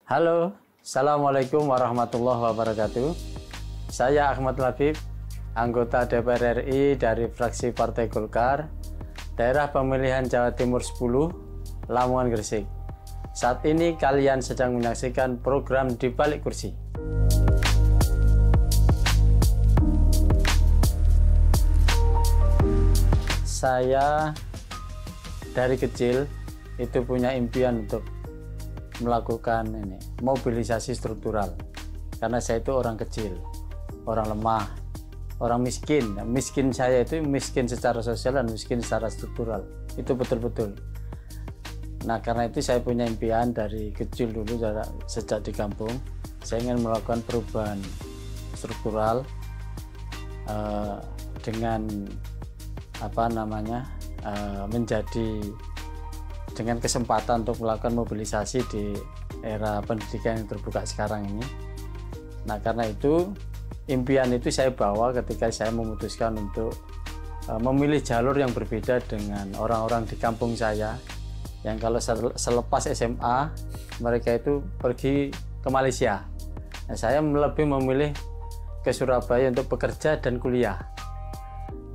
Halo, Assalamualaikum warahmatullahi wabarakatuh. Saya Ahmad Labib, anggota DPR RI dari fraksi Partai Golkar, daerah pemilihan Jawa Timur 10, Lamongan Gresik. Saat ini kalian sedang menyaksikan program Di Balik Kursi. Saya dari kecil itu punya impian untuk melakukan mobilisasi struktural, karena saya itu orang kecil, orang lemah, orang miskin. Miskin saya itu miskin secara sosial dan miskin secara struktural, itu betul-betul. Nah, karena itu saya punya impian dari kecil dulu, sejak di kampung saya ingin melakukan perubahan struktural dengan menjadi dengan kesempatan untuk melakukan mobilisasi di era pendidikan yang terbuka sekarang ini. Nah, karena itu impian itu saya bawa ketika saya memutuskan untuk memilih jalur yang berbeda dengan orang-orang di kampung saya, yang kalau selepas SMA mereka itu pergi ke Malaysia. Nah, saya lebih memilih ke Surabaya untuk bekerja dan kuliah,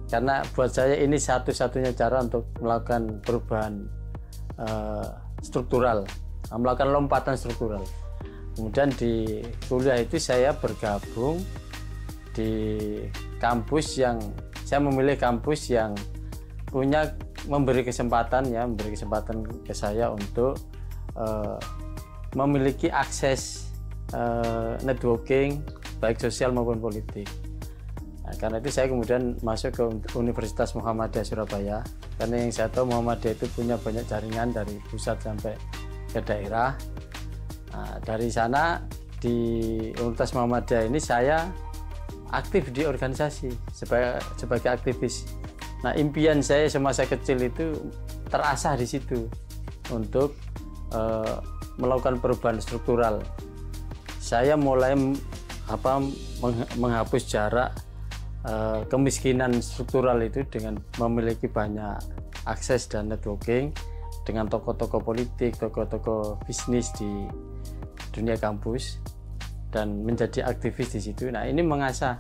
karena buat saya ini satu-satunya cara untuk melakukan perubahan struktural, melakukan lompatan struktural. Kemudian di kuliah itu saya bergabung di kampus yang saya memilih kampus yang memberi kesempatan ke saya untuk memiliki akses networking baik sosial maupun politik. Nah, karena itu saya kemudian masuk ke Universitas Muhammadiyah Surabaya, karena yang saya tahu Muhammadiyah itu punya banyak jaringan dari pusat sampai ke daerah. Nah, dari sana di Universitas Muhammadiyah ini saya aktif di organisasi sebagai aktivis. Nah, impian saya semasa kecil itu terasah di situ untuk melakukan perubahan struktural. Saya mulai menghapus jarak kemiskinan struktural itu dengan memiliki banyak akses dan networking dengan tokoh-tokoh politik, tokoh-tokoh bisnis di dunia kampus, dan menjadi aktivis di situ. Nah, ini mengasah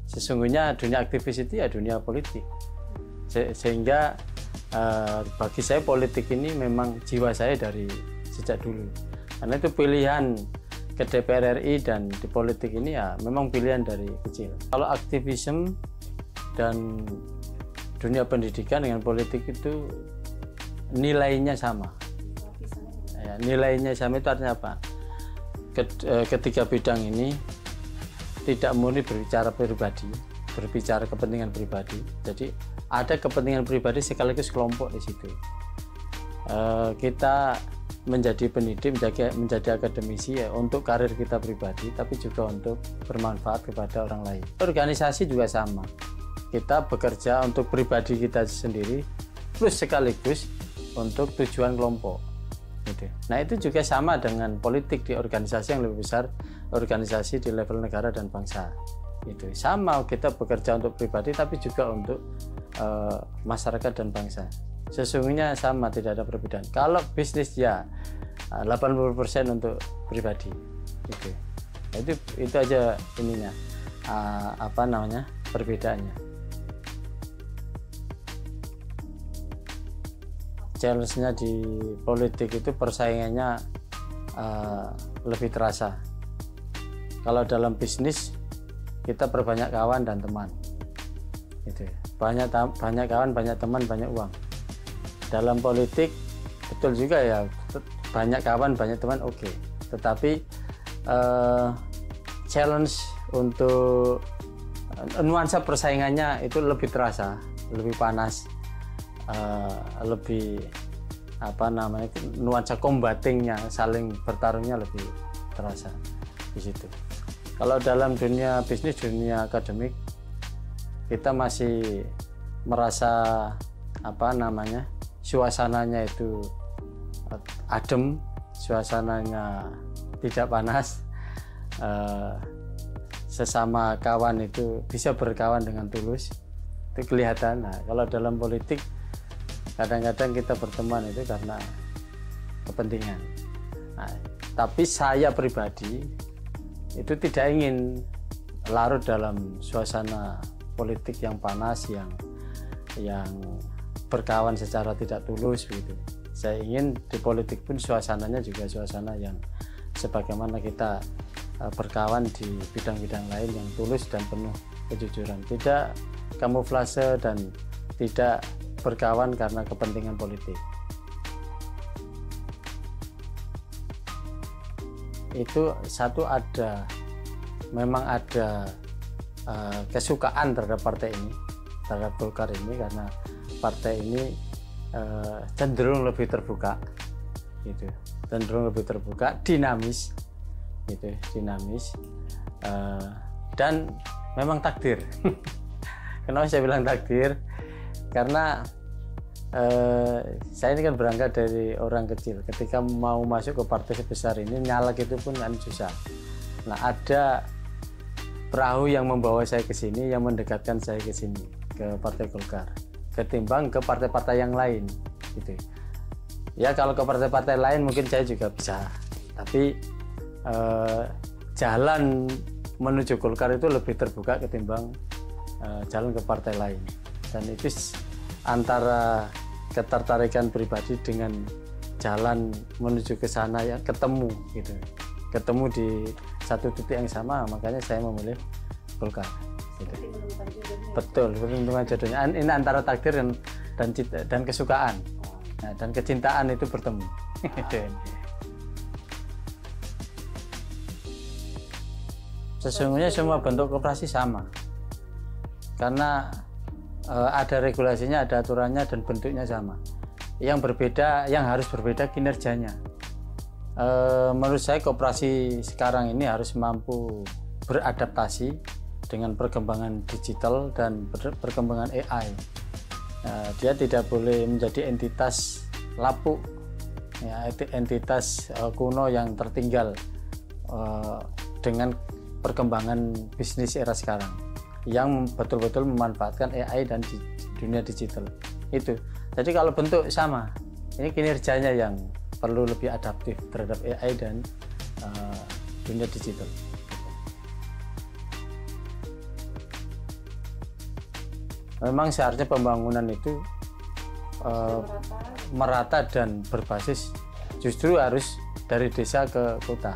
sesungguhnya dunia aktivis itu ya dunia politik, sehingga bagi saya politik ini memang jiwa saya dari sejak dulu. Karena itu pilihan ke DPR RI dan di politik ini ya memang pilihan dari kecil. Kalau aktivisme dan dunia pendidikan dengan politik itu nilainya sama. Ya, nilainya sama itu artinya apa? Ketiga bidang ini tidak murni berbicara pribadi, berbicara kepentingan pribadi. Jadi ada kepentingan pribadi sekaligus kelompok di situ. Kita menjadi pendidik, menjadi akademisi ya untuk karir kita pribadi, tapi juga untuk bermanfaat kepada orang lain. Organisasi juga sama, kita bekerja untuk pribadi kita sendiri plus sekaligus untuk tujuan kelompok gitu. Nah, itu juga sama dengan politik di organisasi yang lebih besar, organisasi di level negara dan bangsa itu sama, kita bekerja untuk pribadi tapi juga untuk masyarakat dan bangsa. Sesungguhnya sama, tidak ada perbedaan. Kalau bisnis ya 80% untuk pribadi gitu. Itu aja ininya, perbedaannya. Challenge-nya di politik itu persaingannya lebih terasa. Kalau dalam bisnis kita perbanyak kawan dan teman gitu ya. Banyak kawan, banyak teman, banyak uang. Dalam politik betul juga ya, banyak kawan, banyak teman, oke. Tetapi challenge untuk nuansa persaingannya itu lebih terasa, lebih panas, lebih nuansa combatingnya, saling bertarungnya lebih terasa di situ. Kalau dalam dunia bisnis, dunia akademik, kita masih merasa suasananya itu adem, suasananya tidak panas, sesama kawan itu bisa berkawan dengan tulus, itu kelihatan. Nah, kalau dalam politik kadang-kadang kita berteman itu karena kepentingan. Nah, Tapi saya pribadi itu tidak ingin larut dalam suasana politik yang panas, yang berkawan secara tidak tulus begitu. Saya ingin di politik pun suasananya juga suasana yang sebagaimana kita berkawan di bidang-bidang lain yang tulus dan penuh kejujuran, tidak kamuflase dan tidak berkawan karena kepentingan politik. Itu satu, memang ada kesukaan terhadap partai ini, terhadap Golkar ini, karena partai ini cenderung lebih terbuka gitu, cenderung lebih terbuka, dinamis gitu, dinamis, dan memang takdir. Kenapa saya bilang takdir? Karena saya ini kan berangkat dari orang kecil. Ketika mau masuk ke partai sebesar ini, nyalek itu pun kan susah. Nah, ada perahu yang membawa saya ke sini, yang mendekatkan saya ke sini, ke Partai Golkar, ketimbang ke partai-partai yang lain gitu. Ya kalau ke partai-partai lain mungkin saya juga bisa, tapi jalan menuju Golkar itu lebih terbuka ketimbang jalan ke partai lain. Dan itu antara ketertarikan pribadi dengan jalan menuju ke sana ya ketemu gitu, ketemu di satu titik yang sama, makanya saya memilih Golkar gitu. Betul, peruntungan jodohnya ini antara takdir dan kesukaan. Nah, dan kecintaan itu bertemu. Sesungguhnya semua bentuk koperasi sama, karena ada regulasinya, ada aturannya, dan bentuknya sama. Yang berbeda, yang harus berbeda kinerjanya. Menurut saya koperasi sekarang ini harus mampu beradaptasi dengan perkembangan digital dan perkembangan AI. Dia tidak boleh menjadi entitas lapuk, ya, entitas kuno yang tertinggal dengan perkembangan bisnis era sekarang, yang betul-betul memanfaatkan AI dan di dunia digital itu. Jadi kalau bentuk sama, ini kinerjanya yang perlu lebih adaptif terhadap AI dan dunia digital. Memang seharusnya pembangunan itu merata dan berbasis, justru harus dari desa ke kota.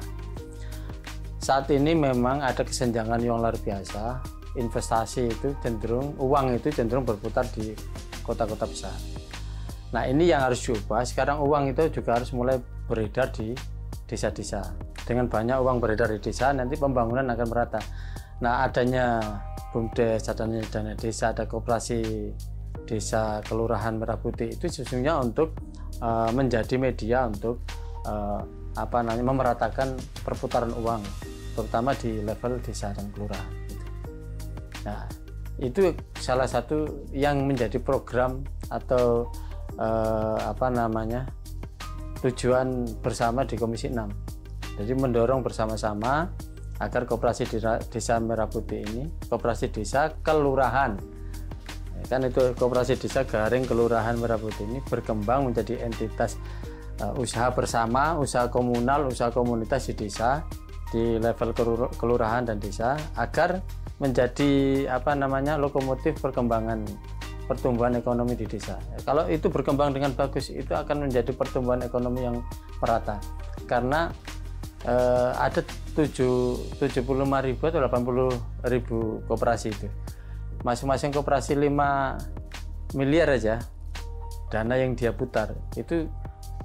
Saat ini memang ada kesenjangan yang luar biasa. Investasi itu cenderung, uang itu cenderung berputar di kota-kota besar. Nah, ini yang harus diubah. Sekarang uang itu juga harus mulai beredar di desa-desa. Dengan banyak uang beredar di desa, nanti pembangunan akan merata. Nah, adanya BUMDes, adanya dana desa, ada koperasi desa kelurahan Merah Putih, itu sesungguhnya untuk menjadi media untuk memeratakan perputaran uang, terutama di level desa dan kelurahan. Nah, itu salah satu yang menjadi program atau tujuan bersama di Komisi 6. Jadi mendorong bersama-sama agar koperasi desa Merah Putih ini, koperasi desa kelurahan, kan itu koperasi desa Garing Kelurahan Merah Putih ini berkembang menjadi entitas usaha bersama, usaha komunal, usaha komunitas di desa, di level kelurahan dan desa, agar menjadi lokomotif perkembangan pertumbuhan ekonomi di desa. Kalau itu berkembang dengan bagus, itu akan menjadi pertumbuhan ekonomi yang merata, karena ada 75.000 atau 80.000 koperasi itu. Masing-masing koperasi 5 miliar aja dana yang dia putar. Itu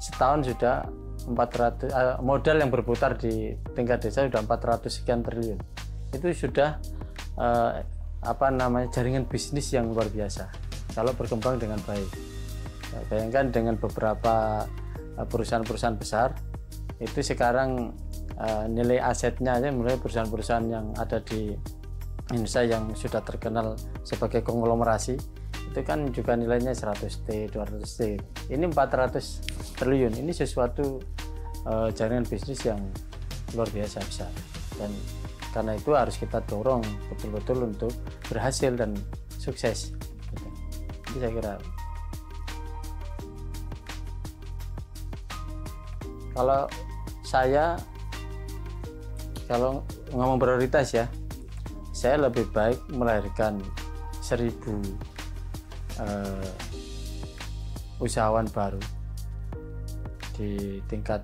setahun sudah 400, modal yang berputar di tingkat desa sudah 400 sekian triliun. Itu sudah jaringan bisnis yang luar biasa kalau berkembang dengan baik. Bayangkan dengan beberapa perusahaan-perusahaan besar, itu sekarang nilai asetnya aja, mulai perusahaan-perusahaan yang ada di Indonesia yang sudah terkenal sebagai konglomerasi, itu kan juga nilainya 100T, 200T. Ini 400 triliun. Ini sesuatu jaringan bisnis yang luar biasa besar. Dan karena itu harus kita dorong betul-betul untuk berhasil dan sukses. Itu saya kira. Kalau saya kalau ngomong prioritas ya, saya lebih baik melahirkan 1000 usahawan baru di tingkat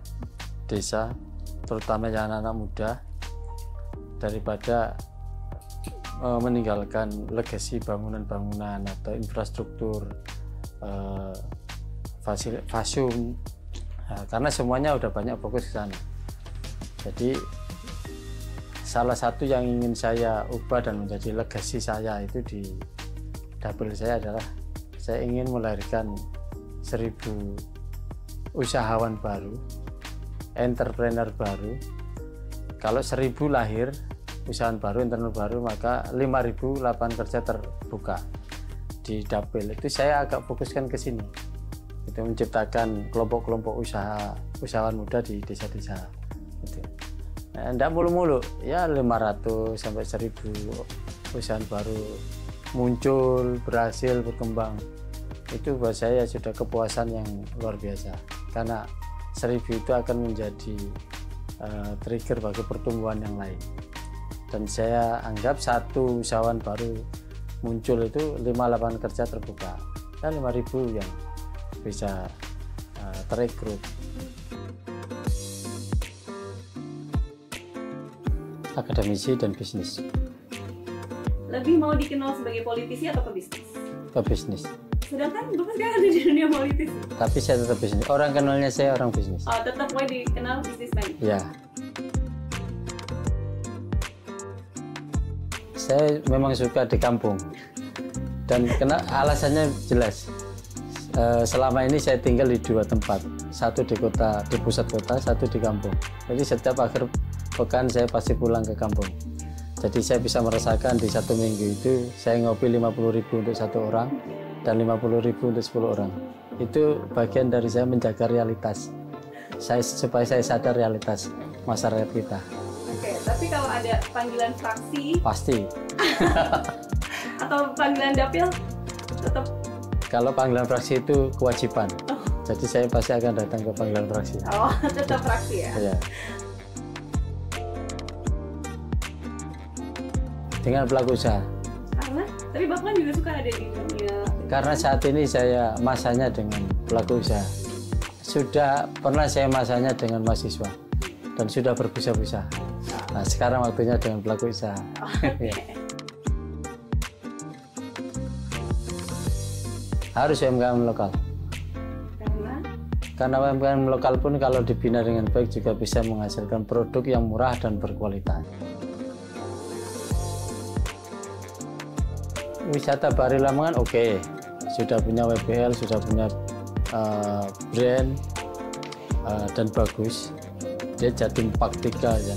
desa, terutama yang anak-anak muda, daripada meninggalkan legasi bangunan-bangunan atau infrastruktur fasum, karena semuanya udah banyak fokus ke sana. Jadi salah satu yang ingin saya ubah dan menjadi legasi saya itu di dapil saya adalah saya ingin melahirkan 1000 usahawan baru, entrepreneur baru. Kalau 1000 lahir usahawan baru, entrepreneur baru, maka 5000 lapangan kerja terbuka di dapil. Itu saya agak fokuskan ke sini, itu menciptakan kelompok-kelompok usahawan muda di desa-desa gitu. Nah, enggak mulu-mulu ya 500 sampai 1000 usahawan baru muncul, berhasil berkembang. Itu buat saya sudah kepuasan yang luar biasa, karena 1000 itu akan menjadi trigger bagi pertumbuhan yang lain. Dan saya anggap satu usahawan baru muncul itu 5 lapangan kerja terbuka dan 5000 yang bisa terekrut. Akademisi dan bisnis. Lebih mau dikenal sebagai politisi atau pebisnis? Pebisnis. Sedangkan Bapak sekarang ada di dunia politis. Tapi saya tetap bisnis. Orang kenalnya saya orang bisnis. Oh, tetap mau dikenal bisnismen. Ya. Saya memang suka di kampung. Dan alasannya jelas. Selama ini saya tinggal di 2 tempat. Satu di kota, di pusat kota, satu di kampung. Jadi setiap akhir pekan saya pasti pulang ke kampung. Jadi saya bisa merasakan di 1 minggu itu saya ngopi 50.000 untuk 1 orang dan 50.000 untuk 10 orang. Itu bagian dari saya menjaga realitas. Supaya saya sadar realitas masyarakat kita. Oke, tapi kalau ada panggilan fraksi pasti. Atau panggilan dapil tetap. Kalau panggilan fraksi itu kewajiban. Oh. Jadi saya pasti akan datang ke panggilan fraksi. Oh, tetap fraksi ya. Ya. Dengan pelaku usaha. Karena, tapi Bapak juga suka ada di dunia. Karena saat ini saya masanya dengan pelaku usaha. Sudah pernah saya masanya dengan mahasiswa dan sudah berbusa-busa. Nah, sekarang waktunya dengan pelaku usaha. Okay. Harus UMKM lokal. Karena UMKM lokal pun kalau dibina dengan baik juga bisa menghasilkan produk yang murah dan berkualitas. Wisata Bahari Lamongan oke. Sudah punya WBL, sudah punya brand dan bagus. Dia Jatim Park 3 ya.